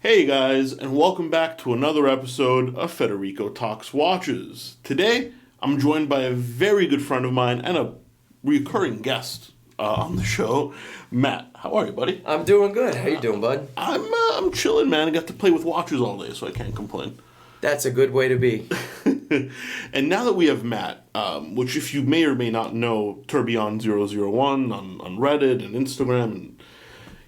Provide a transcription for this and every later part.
Hey guys, and welcome back to another episode of Federico Talks Watches. Today, I'm joined by a very good friend of mine and a recurring guest on the show, Matt. How are you, buddy? I'm doing good. How you doing, bud? I'm chilling, man. I got to play with watches all day, so I can't complain. That's a good way to be. And now that we have Matt, which if you may or may not know, Tourbillon001 on Reddit and Instagram and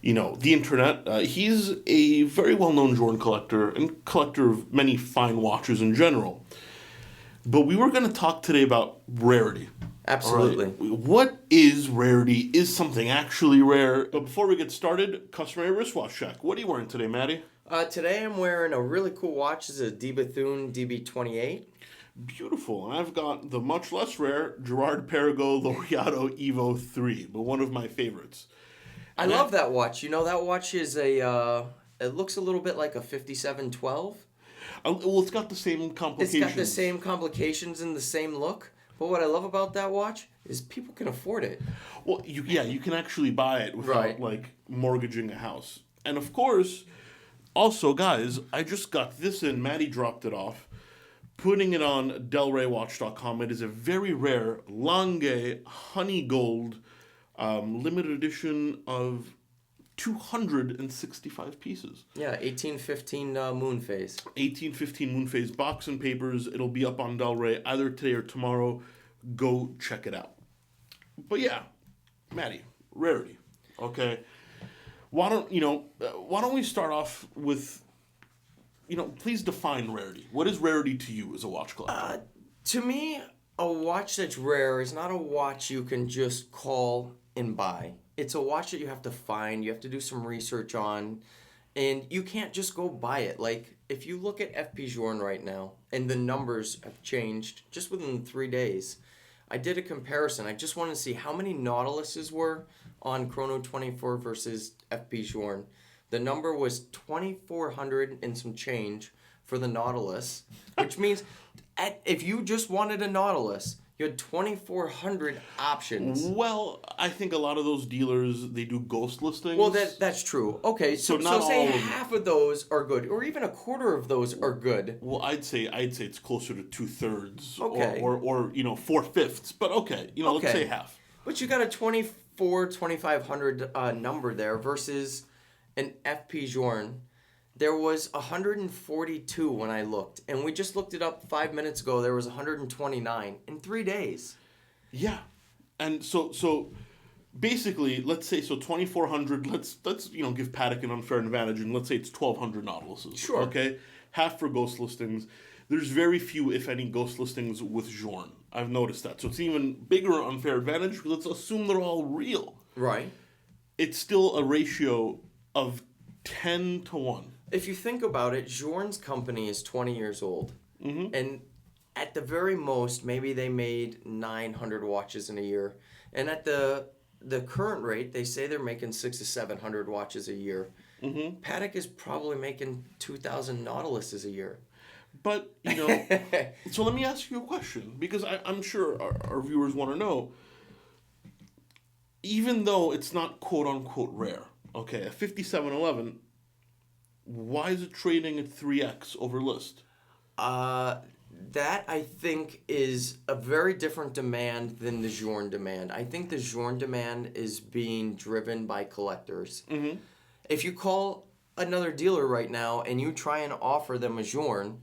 the internet. He's a very well-known Journe collector and collector of many fine watches in general. But we were going to talk today about rarity. Absolutely. Right? What is rarity? Is something actually rare? But before we get started, customary wristwatch check. What are you wearing today, Maddie? Today I'm wearing a really cool watch. It's a D. Bethune DB28. Beautiful. And I've got the much less rare Girard-Perregaux Laureato Evo 3, but one of my favorites. I love that watch. That watch is it looks a little bit like a 5712. Well, it's got the same complications. It's got the same complications and the same look. But what I love about that watch is people can afford it. Well, you can actually buy it without, mortgaging a house. And, of course, also, guys, I just got this in. Maddie dropped it off. Putting it on delraywatch.com. It is a very rare Lange honey gold limited edition of 265 pieces. Yeah, 1815 moon phase. 1815 moon phase box and papers. It'll be up on Del Rey either today or tomorrow. Go check it out. But yeah, Maddie, rarity. Okay, why don't we start off with, please define rarity. What is rarity to you as a watch collector? To me, a watch that's rare is not a watch you can just call and buy. It's a watch that you have to find, you have to do some research on, and you can't just go buy it. Like, if you look at FP Journe right now, and the numbers have changed just within 3 days, I did a comparison. I just wanted to see how many Nautiluses were on Chrono 24 versus FP Journe. The number was 2,400 and some change for the Nautilus, which means if you just wanted a Nautilus, you had 2,400 options. Well, I think a lot of those dealers, they do ghost listings. Well, that's true. Okay, so say half of those are good, or even a quarter of those are good. Well, I'd say it's closer to 2/3, okay, or 4/5. But okay, let's say half. But you got a 2,500 number there versus an FP Journe. There was 142 when I looked, and we just looked it up 5 minutes ago. There was 129 in 3 days. Yeah, and so basically, let's say 2,400. Let's give Patek an unfair advantage, and let's say it's 1,200 Nautiluses. Sure. Okay, half for ghost listings. There's very few, if any, ghost listings with Journe. I've noticed that, so it's an even bigger unfair advantage. Let's assume they're all real. Right. It's still a ratio of 10 to 1. If you think about it, Journe's company is 20 years old. Mm-hmm. And at the very most, maybe they made 900 watches in a year. And at the current rate, they say they're making 600 to 700 watches a year. Mm-hmm. Patek is probably making 2,000 Nautiluses a year. But, so let me ask you a question, because I'm sure our viewers want to know, even though it's not quote-unquote rare, okay, a 5711... why is it trading at 3x over list? That, I think, is a very different demand than the Journe demand. I think the Journe demand is being driven by collectors. Mm-hmm. If you call another dealer right now and you try and offer them a Journe,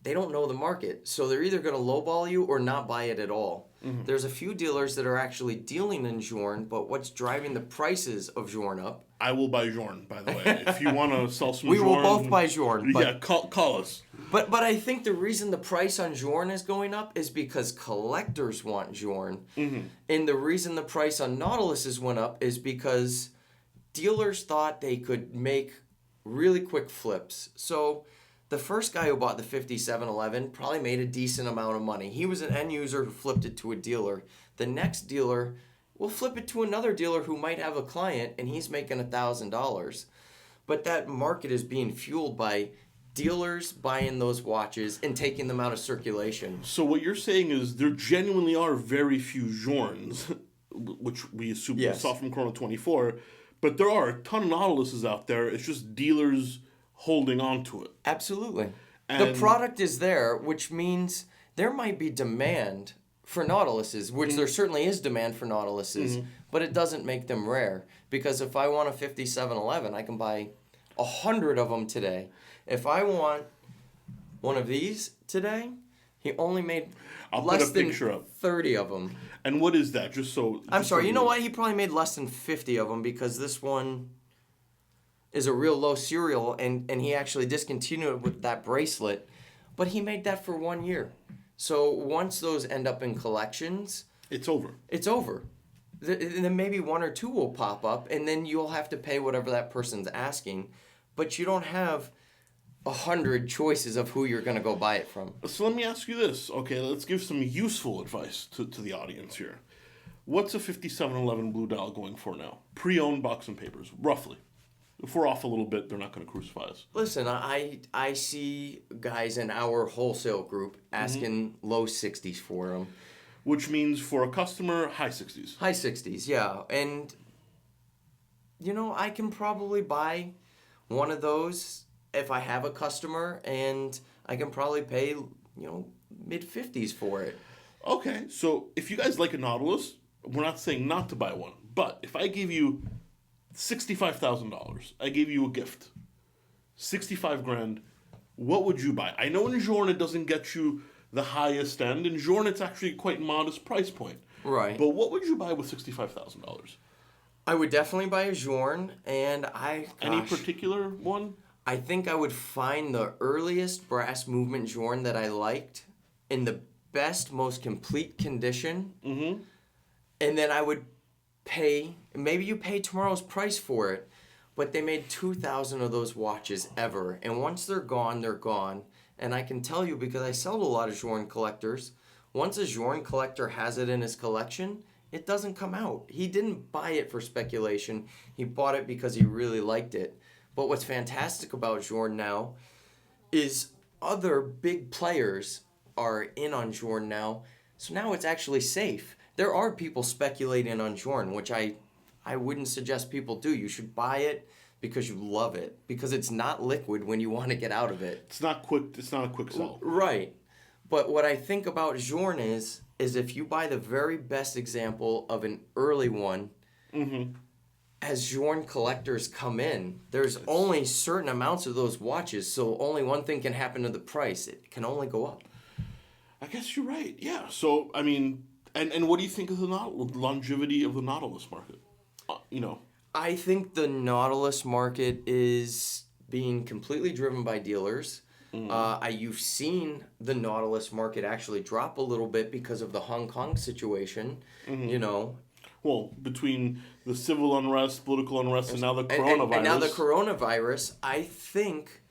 they don't know the market. So they're either going to lowball you or not buy it at all. Mm-hmm. There's a few dealers that are actually dealing in Journe, but what's driving the prices of Journe up? I will buy Journe, by the way. If you want to sell some we Journe... We will both buy Journe. Yeah, call us. But I think the reason the price on Journe is going up is because collectors want Journe. Mm-hmm. And the reason the price on Nautiluses went up is because dealers thought they could make really quick flips. So the first guy who bought the 5711 probably made a decent amount of money. He was an end user who flipped it to a dealer. The next dealer will flip it to another dealer who might have a client, and he's making $1,000. But that market is being fueled by dealers buying those watches and taking them out of circulation. So what you're saying is there genuinely are very few Journes, which we assume we saw from Chrono 24, but there are a ton of Nautiluses out there. It's just dealers holding on to it. Absolutely. And The product is there, which means there might be demand for Nautiluses, which there certainly is demand for Nautiluses, but it doesn't make them rare. Because if I want a 5711, I can buy 100 of them today. If I want one of these today, he only made I'll less put a than picture up. 30 of them. And what is that? Just so... I'm just sorry, so you know what? He probably made less than 50 of them because this one is a real low serial, and he actually discontinued it with that bracelet, but he made that for 1 year. So once those end up in collections, It's over. it's over. Then maybe one or two will pop up, and then you'll have to pay whatever that person's asking, but you don't have 100 choices of who you're going to go buy it from. So let me ask you this. Okay, let's give some useful advice to the audience here. What's a 5711 Blue Dial going for now? Pre-owned box and papers, roughly. If we're off a little bit, they're not going to crucify us. Listen, I see guys in our wholesale group asking low 60s for them. Which means for a customer, high 60s. High 60s, yeah. And, you know, I can probably buy one of those if I have a customer, and I can probably pay, you know, mid 50s for it. Okay, so if you guys like a Nautilus, we're not saying not to buy one. But if I gave you $65,000, I gave you a gift, 65 grand, what would you buy? I know in Journe it doesn't get you the highest end. In Journe it's actually quite modest price point. Right. But what would you buy with $65,000? I would definitely buy a Journe, and Any particular one? I think I would find the earliest brass movement Journe that I liked in the best, most complete condition. Mm-hmm. And then I would pay, maybe you pay tomorrow's price for it, but they made 2,000 of those watches ever. And once they're gone, they're gone. And I can tell you, because I sell to a lot of Journe collectors, once a Journe collector has it in his collection, it doesn't come out. He didn't buy it for speculation. He bought it because he really liked it. But what's fantastic about Journe now is other big players are in on Journe now. So now it's actually safe. There are people speculating on Journe, which I wouldn't suggest people do. You should buy it because you love it. Because it's not liquid when you want to get out of it. It's not quick. It's not a quick sell. Right. But what I think about Journe is if you buy the very best example of an early one, as Journe collectors come in, there's only certain amounts of those watches, so only one thing can happen to the price. It can only go up. I guess you're right. Yeah. So, I mean, and what do you think of the longevity of the Nautilus market? You know. I think the Nautilus market is being completely driven by dealers. You've seen the Nautilus market actually drop a little bit because of the Hong Kong situation, you know. Well, between the civil unrest, political unrest, and now the coronavirus. And now the coronavirus, I think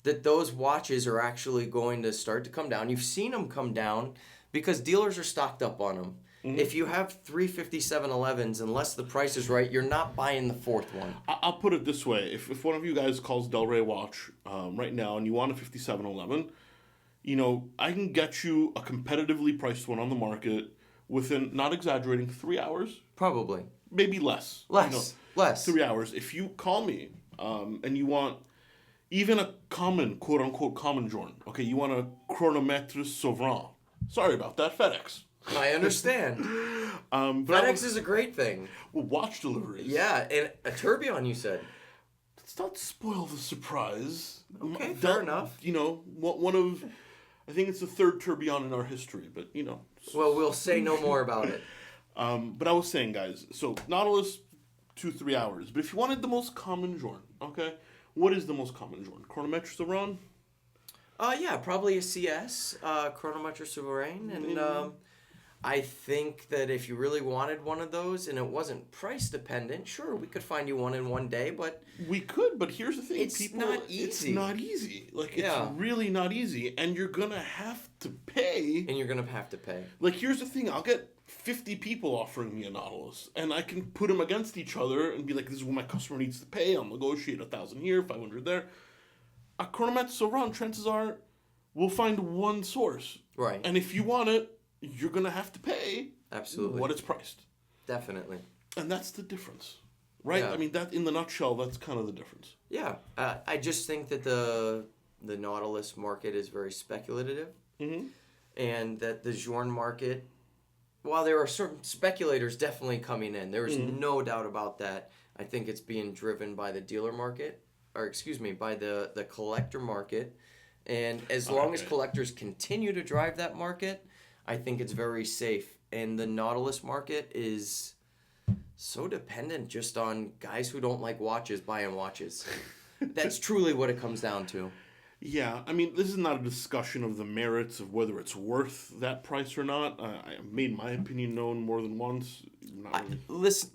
that those watches are actually going to start to come down. You've seen them come down because dealers are stocked up on them. If you have 35711s, unless the price is right, you're not buying the fourth one. I'll put it this way. If one of you guys calls Del Rey Watch right now and you want a 5711, you know, I can get you a competitively priced one on the market within, not exaggerating, 3 hours. Probably. Maybe less. Less. 3 hours. If you call me and you want even a common, quote-unquote, common Journe, okay, you want a chronometre Souverain. Sorry about that, FedEx. I understand. FedEx is a great thing. Well, watch deliveries. Yeah, and a tourbillon, you said. Let's not spoil the surprise. Okay, fair enough. You know, one of, I think it's the third tourbillon in our history, but, you know. Well, we'll say no more about it. But I was saying, guys, so Nautilus, 2-3 hours. But if you wanted the most common Journe, okay, what is the most common Journe? Chronometre Souverain? Yeah, probably a CS, Chronometre Souverain, and I think that if you really wanted one of those and it wasn't price dependent, sure, we could find you one in one day, but... We could, but here's the thing. It's not easy. It's not easy. Like, it's really not easy, and you're going to have to pay. And you're going to have to pay. Like, here's the thing. I'll get 50 people offering me a Nautilus, and I can put them against each other and be like, this is what my customer needs to pay. I'll negotiate 1,000 here, 500 there. A Chronometre Souverain, chances are, we'll find one source. Right. And if you want it, you're going to have to pay Absolutely. what it's priced. Definitely. And that's the difference. right? Yeah. I mean, that in the nutshell, that's kind of the difference. Yeah, I just think that the Nautilus market is very speculative, and that the Journe market, while there are certain speculators definitely coming in, there is no doubt about that. I think it's being driven by the dealer market, or excuse me, by the collector market, and as long as collectors continue to drive that market, I think it's very safe. And the Nautilus market is so dependent just on guys who don't like watches buying watches. That's truly what it comes down to. Yeah, I mean, this is not a discussion of the merits of whether it's worth that price or not. I made my opinion known more than once. Not really. Listen,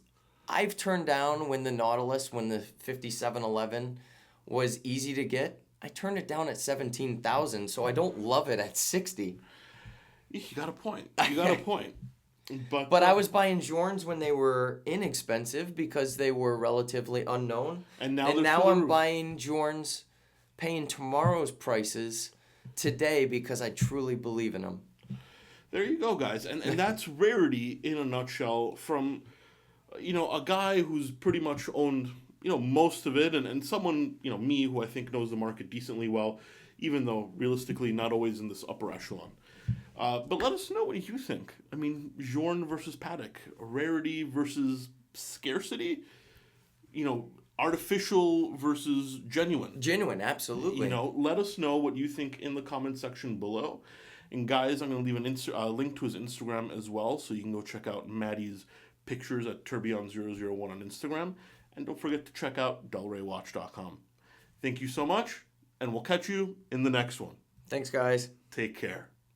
I've turned down when the 5711 was easy to get. I turned it down at 17,000, so I don't love it at 60. You got a point. You got a point. But I was buying Journes when they were inexpensive because they were relatively unknown. And now I'm buying Journes, paying tomorrow's prices today because I truly believe in them. There you go, guys. And that's rarity in a nutshell from, a guy who's pretty much owned, most of it, and someone, me, who I think knows the market decently well, even though realistically not always in this upper echelon. But let us know what you think. I mean, Journe versus Patek, rarity versus scarcity, artificial versus genuine. Genuine, absolutely. Let us know what you think in the comment section below. And guys, I'm going to leave a link to his Instagram as well, so you can go check out Maddie's pictures at Tourbillon001 on Instagram. And don't forget to check out delraywatch.com. Thank you so much, and we'll catch you in the next one. Thanks, guys. Take care.